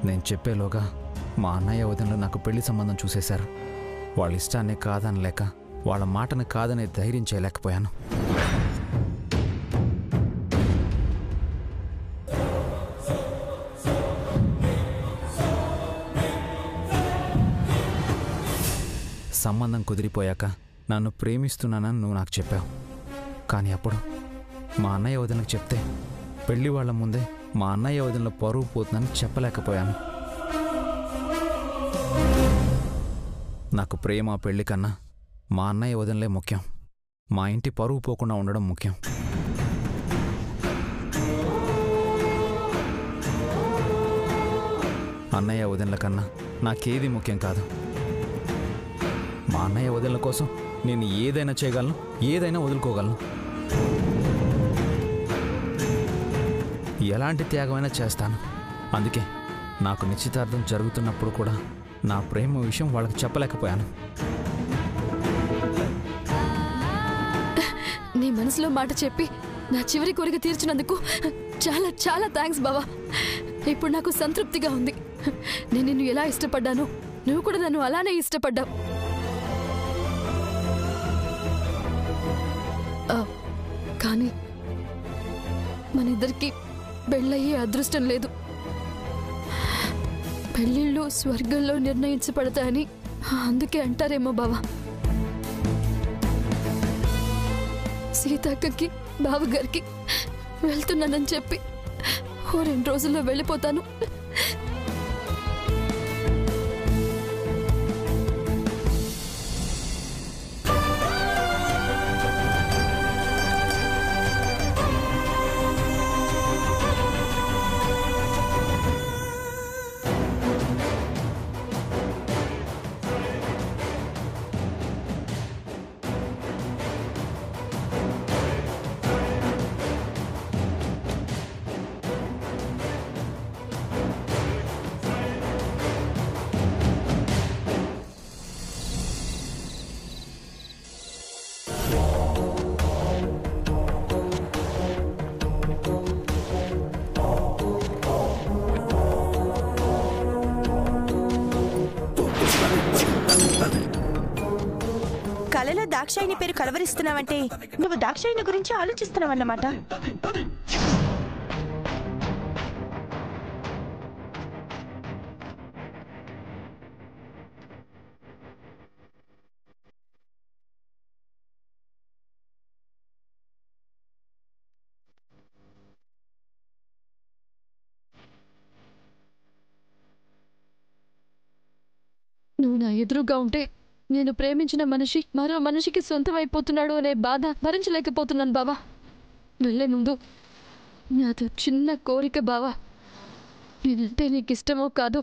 నేను చెప్పేలోగా మా అన్నయ్య వదినలు నాకు పెళ్లి సంబంధం చూసేశారు. వాళ్ళ ఇష్టాన్ని కాదనలేక వాళ్ళ మాటను కాదనే ధైర్యం చేయలేకపోయాను. సంబంధం కుదిరిపోయాక నన్ను ప్రేమిస్తున్నానని నువ్వు నాకు చెప్పావు. కానీ అప్పుడు మా అన్నయ్య వదినకు చెప్తే పెళ్లి వాళ్ళ ముందే మా అన్నయ్య వదినలో పరువు పోతుందని చెప్పలేకపోయాను. నాకు ప్రేమ పెళ్లి కన్నా మా అన్నయ్య వదినలే ముఖ్యం. మా ఇంటి పరువు పోకుండా ఉండడం ముఖ్యం. అన్నయ్య వదినల కన్నా నాకేది ముఖ్యం కాదు. మా అన్నయ్య వదినల కోసం నేను ఏదైనా చేయగలను, ఏదైనా వదులుకోగలను. ఎలాంటి త్యాగమైనా చేస్తాను. అందుకే నాకు నిశ్చితార్థం జరుగుతున్నప్పుడు కూడా నా ప్రేమ విషయం వాళ్ళకి చెప్పలేకపోయాను. నీ మనసులో మాట చెప్పి నా చివరి కోరిక తీర్చినందుకు చాలా చాలా థ్యాంక్స్ బావా. ఇప్పుడు నాకు సంతృప్తిగా ఉంది. నేను నిన్ను ఎలా ఇష్టపడ్డాను, నువ్వు కూడా నన్ను అలానే ఇష్టపడ్డావు. కానీ మన ఇద్దరికి పెళ్ళయ్యే అదృష్టం లేదు. పెళ్ళిళ్ళు స్వర్గంలో నిర్ణయించబడతాయని అందుకే అంటారేమో బావా. సీతక్కకి బావగారికి వెళ్తున్నానని చెప్పి ఓ 2 రోజుల్లో వెళ్ళిపోతాను. కలలో దాక్షాయిని పేరు కలవరిస్తున్నావంటే నువ్వు దాక్షాయిని గురించి ఆలోచిస్తున్నావన్నమాట. నువ్వు నా ఎదురుగా ఉంటే నేను ప్రేమించిన మనిషి మరో మనిషికి సొంతమైపోతున్నాడు అనే బాధ భరించలేకపోతున్నాను బావా. వెళ్ళే ముందు నాతో చిన్న కోరిక బావా. నేనంటే నీకు ఇష్టమో కాదో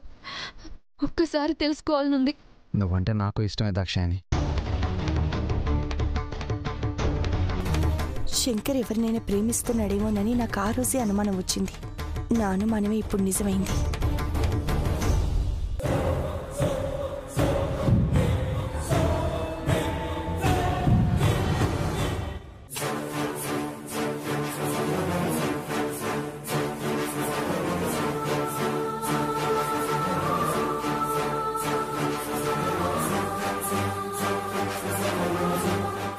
ఒక్కసారి తెలుసుకోవాలనుంది. నువ్వంటే నాకు ఇష్టమే దాక్షాయని. శంకర్ ఎవరినైనా ప్రేమిస్తున్నాడేమోనని నాకు ఆ రోజే అనుమానం వచ్చింది. నా అనుమానమే ఇప్పుడు నిజమైంది.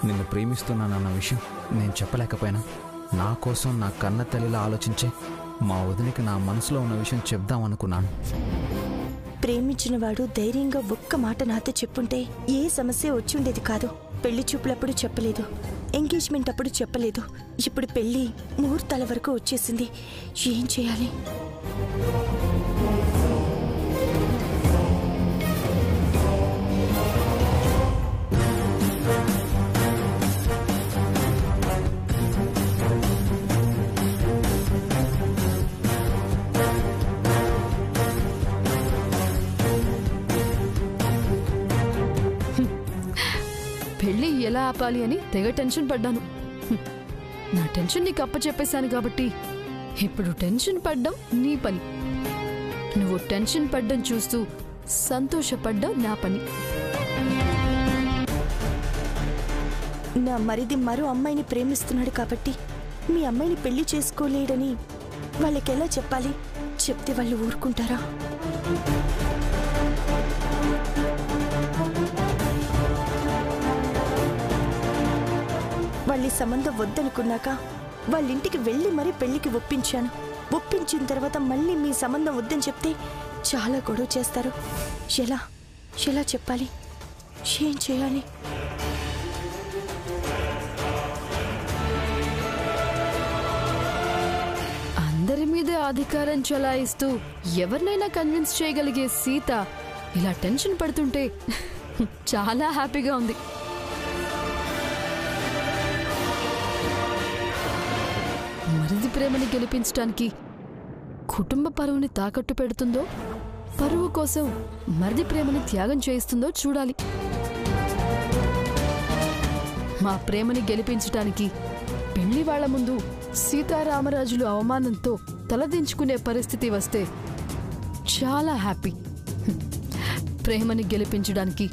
నిన్ను ప్రేమిస్తున్నానన్న విషయం నేను చెప్పలేకపోయినా నా కోసం నా కన్న తల్లిలా ఆలోచించే మా వదినికి నా మనసులో ఉన్న విషయం చెప్దామనుకున్నాను. ప్రేమించిన వాడు ధైర్యంగా ఒక్క మాట నాతో చెప్పుంటే ఏ సమస్య వచ్చి ఉండేది కాదు. పెళ్లి చూపులప్పుడు చెప్పలేదు, ఎంగేజ్మెంట్ అప్పుడు చెప్పలేదు. ఇప్పుడు పెళ్లి ముహూర్తాల వరకు వచ్చేసింది. ఏం చేయాలి? పెళ్ళి ఎలా ఆపాలి అని తెగ టెన్షన్ పడ్డాను. నా టెన్షన్ నీకు అప్పచెప్పేశాను కాబట్టి ఇప్పుడు టెన్షన్ పడ్డం నీ పని. నువ్వు టెన్షన్ పడ్డం చూస్తూ సంతోషపడ్డం నా పని. నా మరిది మరో అమ్మాయిని ప్రేమిస్తున్నాడు కాబట్టి మీ అమ్మాయిని పెళ్లి చేసుకోలేడని వాళ్ళకెలా చెప్పాలి? చెప్తే వాళ్ళు ఊరుకుంటారా? వాళ్ళ సంబంధం వద్దనుకున్నాక వాళ్ళింటికి వెళ్ళి మరీ పెళ్లికి ఒప్పించాను. ఒప్పించిన తర్వాత మళ్ళీ మీ సంబంధం వద్దని చెప్తే చాలా గొడవ చేస్తారు. ఎలా ఎలా చెప్పాలి? ఏం చేయాలి? అందరి మీద అధికారం చలాయిస్తూ ఎవరినైనా కన్విన్స్ చేయగలిగే సీత ఇలా టెన్షన్ పడుతుంటే చాలా హ్యాపీగా ఉంది. మరిది ప్రేమని గెలిపించడానికి కుటుంబ పరువుని తాకట్టు పెడుతుందో, పరువు కోసం మరిది ప్రేమని త్యాగం చేయిస్తుందో చూడాలి. మా ప్రేమని గెలిపించటానికి పెళ్లి వాళ్ల ముందు సీతారామరాజులు అవమానంతో తలదించుకునే పరిస్థితి వస్తే చాలా హ్యాపీ. ప్రేమని గెలిపించడానికి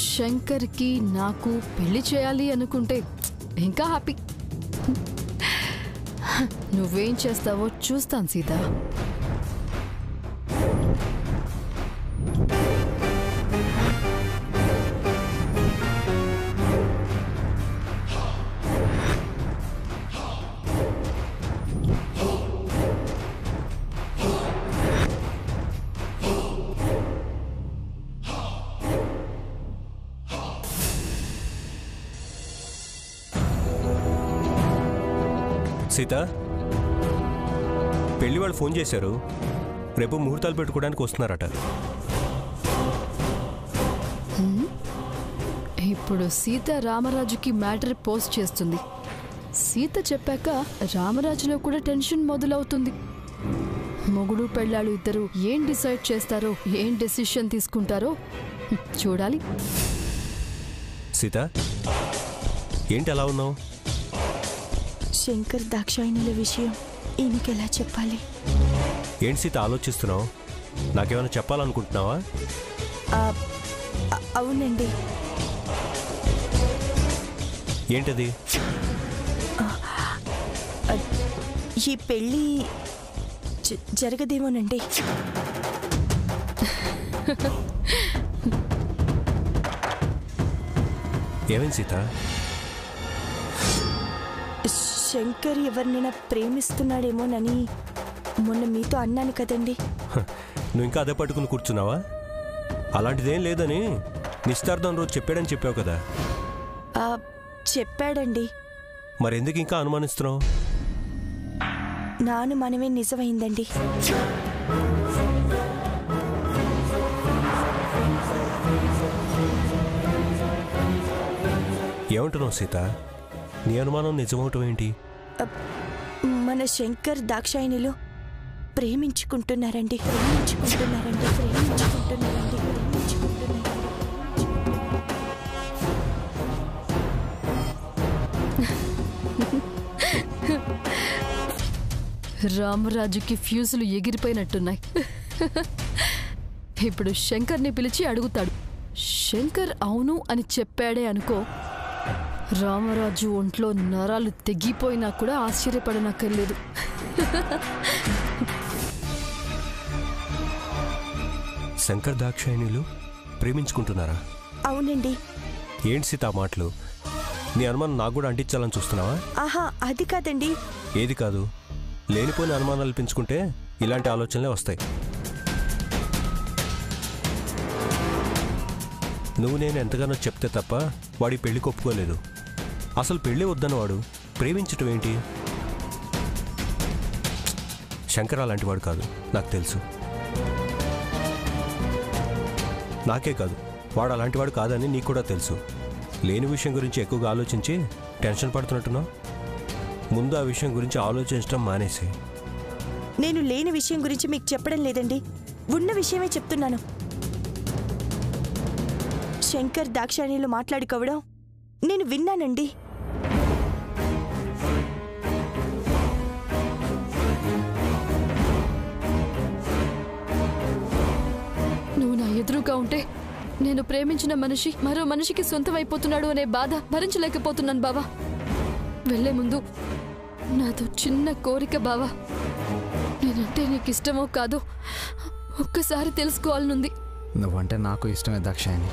శంకర్కి నాకు పెళ్లి చేయాలి అనుకుంటే ఇంకా హ్యాపీ. నువ్వేం చేస్తావో చూస్తాను సీత. సీత, పెళ్లి వాళ్ళు ఫోన్ చేశారు. రేపు ముహూర్తాలు పెట్టుకోవడానికి వస్తున్నారట. ఇప్పుడు సీత రామరాజుకి మ్యాటర్ పోస్ట్ చేస్తుంది. సీత చెప్పాక రామరాజులో కూడా టెన్షన్ మొదలవుతుంది. మొగుడు పెళ్ళాలు ఇద్దరు ఏం డిసైడ్ చేస్తారో, ఏం డెసిషన్ తీసుకుంటారో చూడాలి. సీత, ఏంటి అలా ఉన్నావు? శంకర్ దాక్షాయణుల విషయం ఈయనకెలా చెప్పాలి? ఏంటి సీత ఆలోచిస్తున్నావు? నాకేమైనా చెప్పాలనుకుంటున్నావా? అవునండి. ఏంటది? ఈ పెళ్ళి జరగదేమోనండి. ఏమైంది సీత? శంకర్ ఎవరినైనా ప్రేమిస్తున్నాడేమోనని మొన్న మీతో అన్నాను కదండి. నువ్వు ఇంకా అదే పట్టుకుని కూర్చున్నావా? అలాంటిదేం లేదని నిశ్చితార్థం రోజు చెప్పాడని చెప్పావు కదా. చెప్పాడండి. మరెందుకు ఇంకా అనుమానిస్తున్నావు? నా అనుమానమే నిజమైందండి. ఏమంటున్నావు సీత? నీ అనుమానం నిజమవటం ఏంటి? మన శంకర్ దాక్షాయణులు ప్రేమించుకుంటున్నారండి. ప్రేమించుకుంటున్నారండి. ప్రేమించుకుంటున్నారండి. రామరాజుకి ఫ్యూజులు ఎగిరిపోయినట్టున్నాయి. ఇప్పుడు శంకర్ని పిలిచి అడుగుతాడు. శంకర్ అవును అని చెప్పాడే అనుకో, రామరాజు ఒంట్లో నరాలు తెగిపోయినా కూడా ఆశ్చర్యపడనక్కర్లేదు. శంకర్ దాక్షాయణులు ప్రేమించుకుంటున్నారా? అవునండి. ఏంటి సీత మాటలు? నీ అనుమానం నాకు కూడా అంటించాలని చూస్తున్నావా? ఆహా, అది కాదండి. ఏది కాదు? లేనిపోయిన అనుమానాలు పెంచుకుంటే ఇలాంటి ఆలోచనలే వస్తాయి. నువ్వు నేను ఎంతగానో చెప్తే తప్ప వాడి పెళ్లికి ఒప్పుకోలేదు. అసలు పెళ్ళి వద్దన్నవాడు ప్రేమించటం ఏంటి? శంకర్ అలాంటి వాడు కాదు, నాకు తెలుసు. నాకే కాదు, వాడు అలాంటి వాడు కాదని నీకు కూడా తెలుసు. లేని విషయం గురించి ఎక్కువగా ఆలోచించి టెన్షన్ పడుతున్నట్టున్నావు. ముందు ఆ విషయం గురించి ఆలోచించడం మానేసి. నేను లేని విషయం గురించి మీకు చెప్పడం లేదండి, ఉన్న విషయమే చెప్తున్నాను. శంకర్ దాక్షాయణులు మాట్లాడుకోవడం నేను విన్నానండి. నువ్వు నా ఎదురుగా ఉంటే నేను ప్రేమించిన మనిషి మరో మనిషికి సొంతమైపోతున్నాడు అనే బాధ భరించలేకపోతున్నాను బావా. వెళ్లే ముందు నాతో చిన్న కోరిక బావా. నేనంటే నీకు ఇష్టమో కాదో ఒక్కసారి తెలుసుకోవాలనుంది. నువ్వంటే నాకు ఇష్టమే దాక్షాయణి.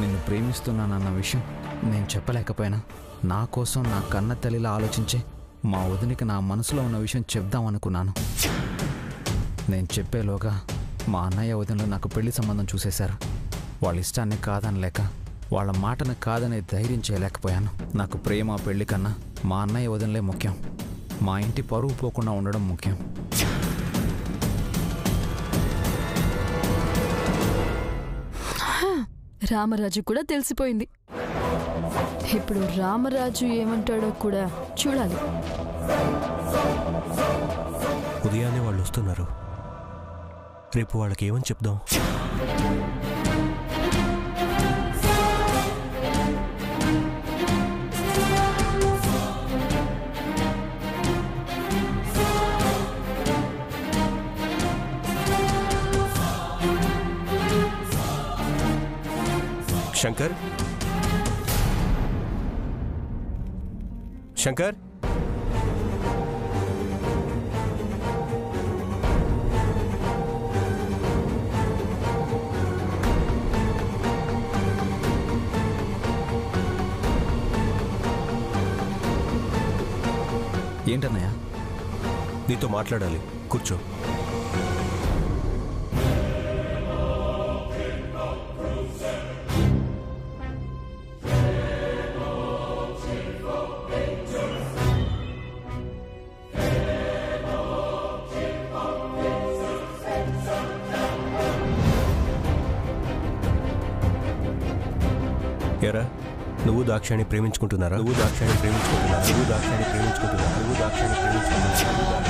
నిన్ను ప్రేమిస్తున్నానన్న విషయం నేను చెప్పలేకపోయినా నా కోసం నా కన్న తల్లిలా ఆలోచించే మా వదినికి నా మనసులో ఉన్న విషయం చెప్దామనుకున్నాను. నేను చెప్పేలోగా మా అన్నయ్య వదినలు నాకు పెళ్లి సంబంధం చూసేశారు. వాళ్ళ ఇష్టాన్ని కాదనలేక వాళ్ళ మాటను కాదనే ధైర్యం చేయలేకపోయాను. నాకు ప్రేమ పెళ్లి కన్నా మా అన్నయ్య వదినలే ముఖ్యం. మా ఇంటి పరువు పోకుండా ఉండడం ముఖ్యం. రామరాజు కూడా తెలిసిపోయింది. ఇప్పుడు రామరాజు ఏమంటాడో కూడా చూడాలి. ఉదయాన్నే వాళ్ళు వస్తున్నారు. రేపు వాళ్ళకి ఏమని చెప్దాం? శంకర్, శంకర్, ఏంటన్నయ్య? నీతో మాట్లాడాలి. కూర్చో. ఎరా, నువ్వు దాక్షాయణి ప్రేమించుకుంటున్నారా? నువ్వు దాక్షాయణి ప్రేమించుకుంటున్నారా? నువ్వు దాక్షాయణి ప్రేమించుకుంటున్నారా? నువ్వు దాక్షాయణి ప్రేమించుకుంటున్నారా?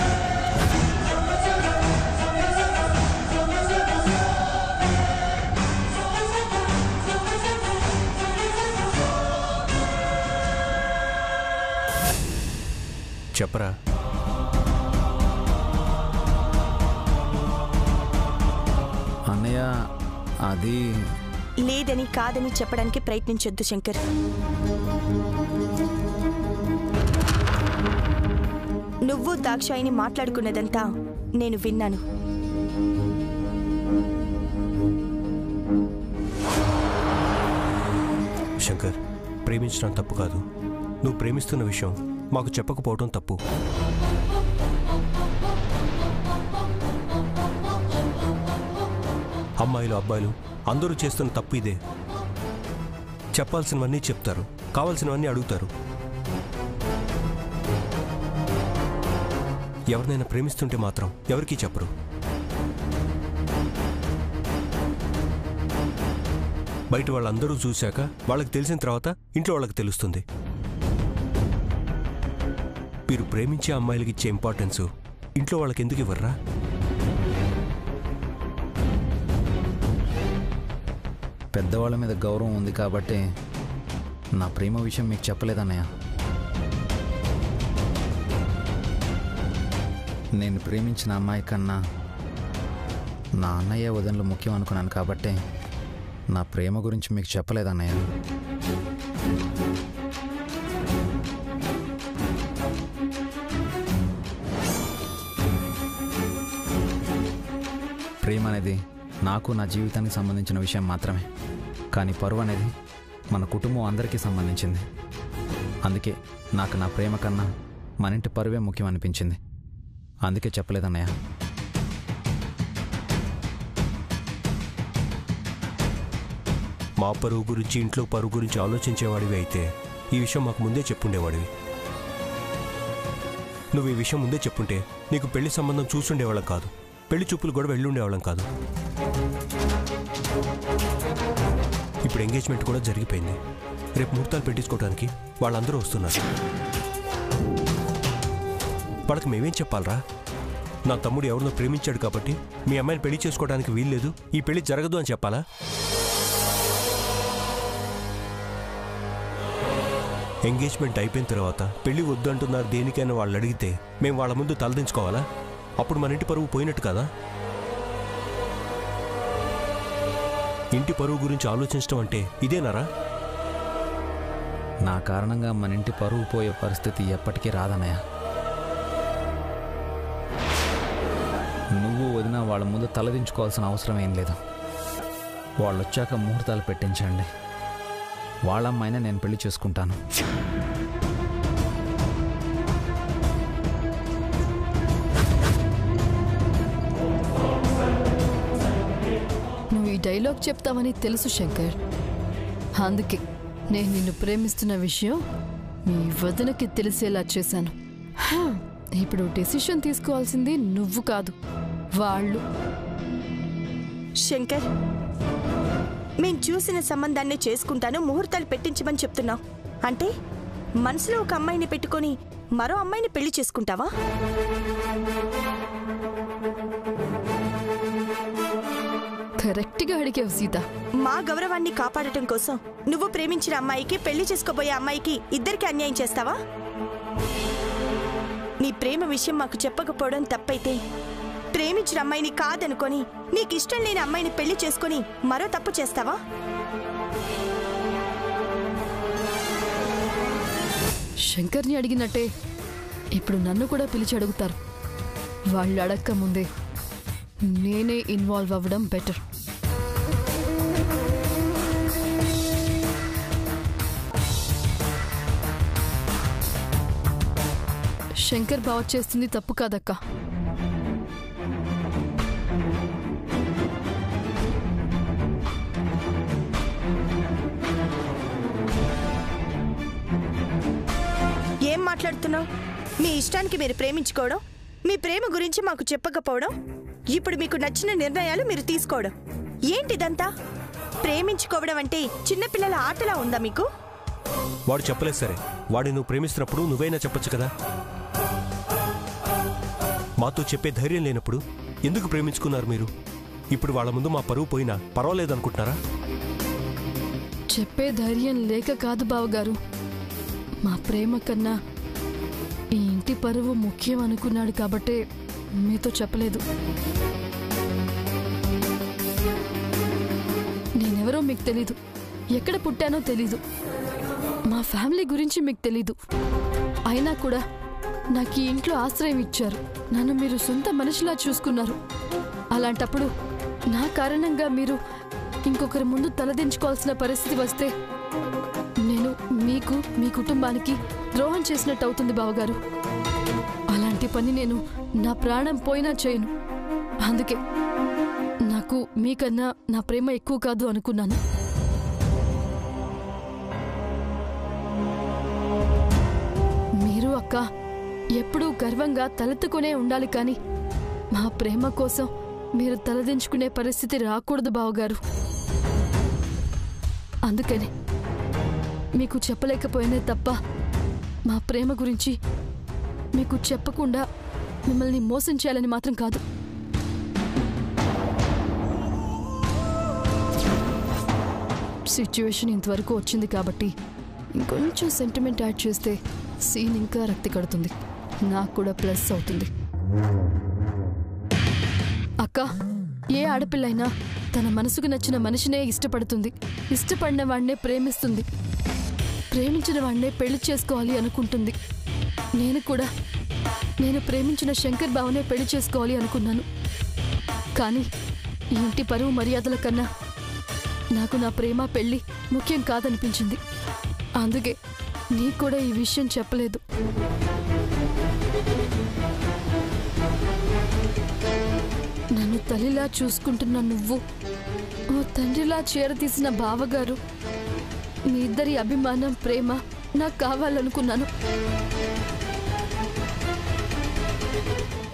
చెప్పరా. అన్నయ్య, అది లేదని కాదని చెప్పడానికి ప్రయత్నించొద్దు శంకర్. నువ్వు దాక్షాయిని మాట్లాడుకున్నదంతా నేను విన్నాను. శంకర్, ప్రేమించడం తప్పు కాదు. నువ్వు ప్రేమిస్తున్న విషయం మాకు చెప్పకపోవడం తప్పు. అమ్మాయిలు అబ్బాయిలు అందరూ చేస్తున్న తప్పు ఇదే. చెప్పాల్సినవన్నీ చెప్తారు, కావాల్సినవన్నీ అడుగుతారు. ఎవరినైనా ప్రేమిస్తుంటే మాత్రం ఎవరికీ చెప్పరు. బయట వాళ్ళందరూ చూశాక వాళ్ళకి తెలిసిన తర్వాత ఇంట్లో వాళ్ళకి తెలుస్తుంది. మీరు ప్రేమించే అమ్మాయిలకి ఇచ్చే ఇంపార్టెన్స్ ఇంట్లో వాళ్ళకి ఎందుకు ఇవ్వర్రా? పెద్దవాళ్ళ మీద గౌరవం ఉంది కాబట్టి నా ప్రేమ విషయం మీకు చెప్పలేదన్నయ్య. నేను ప్రేమించిన అమ్మాయి కన్నా నా అన్నయ్య వదినలు ముఖ్యం అనుకున్నాను కాబట్టి నా ప్రేమ గురించి మీకు చెప్పలేదన్నయ్య. ప్రేమ అనేది నాకు నా జీవితానికి సంబంధించిన విషయం మాత్రమే. కానీ పరువు అనేది మన కుటుంబం అందరికీ సంబంధించింది. అందుకే నాకు నా ప్రేమ కన్నా మన ఇంటి పరువే ముఖ్యం అనిపించింది. అందుకే చెప్పలేదన్నయ్య. మా పరువు గురించి, ఇంట్లో పరువు గురించి ఆలోచించేవాడివి అయితే ఈ విషయం మాకు ముందే చెప్పుండేవాడివి. నువ్వు ఈ విషయం ముందే చెప్పుంటే నీకు పెళ్లి సంబంధం చూసుండేవాళ్ళం కాదు, పెళ్లి చూపులు కూడా వెళ్ళుండేవాళ్ళం కాదు. ఇప్పుడు ఎంగేజ్మెంట్ కూడా జరిగిపోయింది. రేపు ముహూర్తాలు పెట్టించుకోవడానికి వాళ్ళందరూ వస్తున్నారు. వాళ్ళకి మేమేం చెప్పాలరా? నా తమ్ముడు ఎవరినో ప్రేమించాడు కాబట్టి మీ అమ్మాయిని పెళ్లి చేసుకోవడానికి వీల్లేదు, ఈ పెళ్లి జరగదు అని చెప్పాలా? ఎంగేజ్మెంట్ అయిపోయిన తర్వాత పెళ్లి వద్దు అంటున్నారు దేనికైనా వాళ్ళు అడిగితే మేము వాళ్ళ ముందు తలదించుకోవాలా? అప్పుడు మన ఇంటి పరువు పోయినట్టు కదా. ఇంటి పరువు గురించి ఆలోచించడం అంటే ఇదేనారా? నా కారణంగా మన ఇంటి పరువు పోయే పరిస్థితి ఎప్పటికీ రాదన్నయ్య. నువ్వు వదిన వాళ్ళ ముందు తలదించుకోవాల్సిన అవసరం ఏం లేదు. వాళ్ళు వచ్చాక ముహూర్తాలు పెట్టించండి. వాళ్ళ అమ్మాయినే నేను పెళ్లి చేసుకుంటాను. నువ్వు ఈ డైలాగ్ చెప్తావని తెలుసు శంకర్. అందుకే నేను నిన్ను ప్రేమిస్తున్న విషయం మీ వదినకి తెలిసేలా చేశాను. ఇప్పుడు డెసిషన్ తీసుకోవాల్సింది నువ్వు కాదు, వాళ్ళు. శంకర్, మేం చూసిన సంబంధాన్ని చేసుకుంటాను, ముహూర్తాలు పెట్టించమని చెప్తున్నావు. అంటే మనసులో ఒక అమ్మాయిని పెట్టుకొని మరో అమ్మాయిని పెళ్లి చేసుకుంటావా? కరెక్ట్గా అడిగావు సీత. మా గౌరవాన్ని కాపాడటం కోసం నువ్వు ప్రేమించిన అమ్మాయికి పెళ్లి చేసుకోబోయే అమ్మాయికి ఇద్దరికి అన్యాయం చేస్తావా? నీ ప్రేమ విషయం మాకు చెప్పకపోవడం తప్పైతే ప్రేమించిన అమ్మాయిని కాదనుకొని నీకిష్టం లేని అమ్మాయిని పెళ్లి చేసుకొని మరో తప్పు చేస్తావా? శంకర్ని అడిగినట్టే ఇప్పుడు నన్ను కూడా పిలిచి అడుగుతారు. వాళ్ళు అడక్క ముందే నేనే ఇన్వాల్వ్ అవ్వడం బెటర్. శంకర్ బావ చేస్తుంది తప్పు కాదక్క. ఏం మాట్లాడుతున్నావు? మీ ఇష్టానికి మీరు ప్రేమించుకోవడం, మీ ప్రేమ గురించి మాకు చెప్పకపోవడం, ఇప్పుడు మీకు నచ్చిన నిర్ణయాలు మీరు తీసుకోవడం, ఏంటిదంతా? ప్రేమించుకోవడం అంటే చిన్నపిల్లల ఆటలా ఉందా మీకు? వాడు చెప్పలేదు సరే, వాడిని నువ్వు ప్రేమిస్తున్నప్పుడు నువ్వైనా చెప్పొచ్చు కదా. మాతో చెప్పే ధైర్యం లేనప్పుడు ఎందుకు ప్రేమించుకున్నారు మీరు? ఇప్పుడు వాళ్ళ ముందు మా పరువు పోయినా పర్వాలేదనుకుంటున్నారా? చెప్పే ధైర్యం లేక కాదు బావగారు, మా ప్రేమ కన్నా ఈ ఇంటి పరువు ముఖ్యం అనుకున్నాడు కాబట్టే మీతో చెప్పలేదు. నేనెవరో మీకు తెలీదు, ఎక్కడ పుట్టానో తెలీదు, మా ఫ్యామిలీ గురించి మీకు తెలీదు. అయినా కూడా నాకు ఈ ఇంట్లో ఆశ్రయం ఇచ్చారు, నన్ను మీరు సొంత మనిషిలా చూసుకున్నారు. అలాంటప్పుడు నా కారణంగా మీరు ఇంకొకరి ముందు తలదించుకోవాల్సిన పరిస్థితి వస్తే నేను మీకు, మీ కుటుంబానికి ద్రోహం చేసినట్టు అవుతుంది బావగారు. అలాంటి పని నేను నా ప్రాణం పోయినా చేయను. అందుకే నాకు మీకన్నా నా ప్రేమ ఎక్కువ కాదు అనుకున్నాను. మీరు అక్క ఎప్పుడూ గర్వంగా తలెత్తుకునే ఉండాలి, కానీ మా ప్రేమ కోసం మీరు తలదించుకునే పరిస్థితి రాకూడదు బావగారు. అందుకని మీకు చెప్పలేకపోయినే తప్ప మా ప్రేమ గురించి మీకు చెప్పకుండా మిమ్మల్ని మోసం చేయాలని మాత్రం కాదు. సిచ్యువేషన్ ఇంతవరకు వచ్చింది కాబట్టి ఇంకొంచెం సెంటిమెంట్ యాడ్ చేస్తే సీన్ ఇంకా రక్తి కడుతుంది, నాకు కూడా ప్లస్ అవుతుంది. అక్క, ఏ ఆడపిల్లైనా తన మనసుకు నచ్చిన మనిషినే ఇష్టపడుతుంది, ఇష్టపడిన వాడినే ప్రేమిస్తుంది, ప్రేమించిన వాడినే పెళ్లి చేసుకోవాలి అనుకుంటుంది. నేను ప్రేమించిన శంకర్ బావనే పెళ్లి చేసుకోవాలి అనుకున్నాను. కానీ ఈ ఇంటి పరువు మర్యాదల కన్నా నాకు నా ప్రేమ పెళ్లి ముఖ్యం కాదనిపించింది. అందుకే నీకు కూడా ఈ విషయం చెప్పలేదు. నన్ను తల్లిలా చూసుకుంటున్న నువ్వు, ఓ తండ్రిలా చేరతీసిన బావగారు, మీ ఇద్దరి అభిమానం, ప్రేమ నాకు కావాలనుకున్నాను.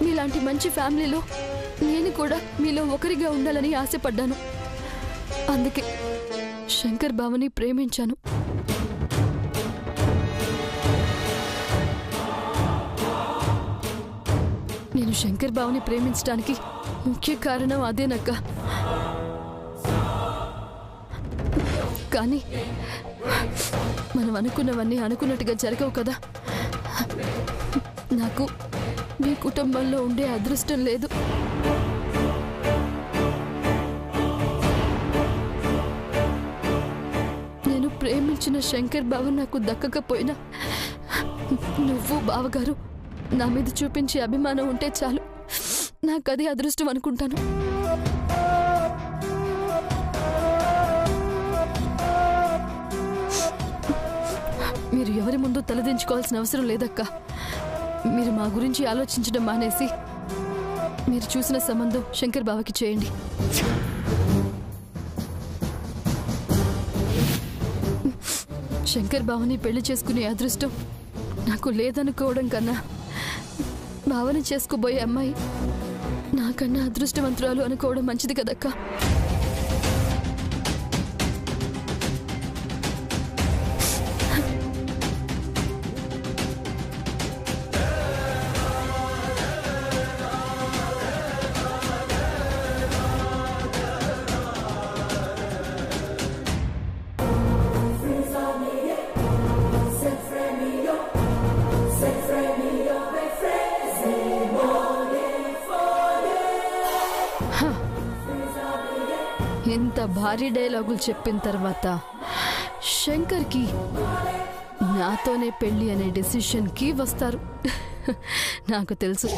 మీలాంటి మంచి ఫ్యామిలీలో నేను కూడా మీలో ఒకరిగా ఉండాలని ఆశపడ్డాను. అందుకే శంకర్ బావని ప్రేమించాను. నేను శంకర్ బావని ప్రేమించడానికి ముఖ్య కారణం అదేనక్క. కానీ మనం అనుకున్నవన్నీ అనుకున్నట్టుగా జరగవు కదా. నాకు మీ కుటుంబంలో ఉండే అదృష్టం లేదు. ప్రేమించిన శంకర్ బావ నాకు దక్కకపోయినా నువ్వు బావగారు నా మీద చూపించే అభిమానం ఉంటే చాలు, నాకది అదృష్టం అనుకుంటాను. మీరు ఎవరి ముందు తలదించుకోవాల్సిన అవసరం లేదక్కా. మీరు మా గురించి ఆలోచించడం మానేసి మీరు చూసిన సంబంధం శంకర్ బావకి చేయండి. శంకర్ బావని పెళ్లి చేసుకునే అదృష్టం నాకు లేదనుకోవడం కన్నా బావని చేసుకోబోయే అమ్మాయి నాకన్నా అదృష్టవంతురాలు అనుకోవడం మంచిది కదక్కా. ఇంత భారీ డైలాగులు చెప్పిన తర్వాత శంకర్కి నాతోనే పెళ్లి అనే డెసిషన్కి వస్తారు. నాకు తెలుసు.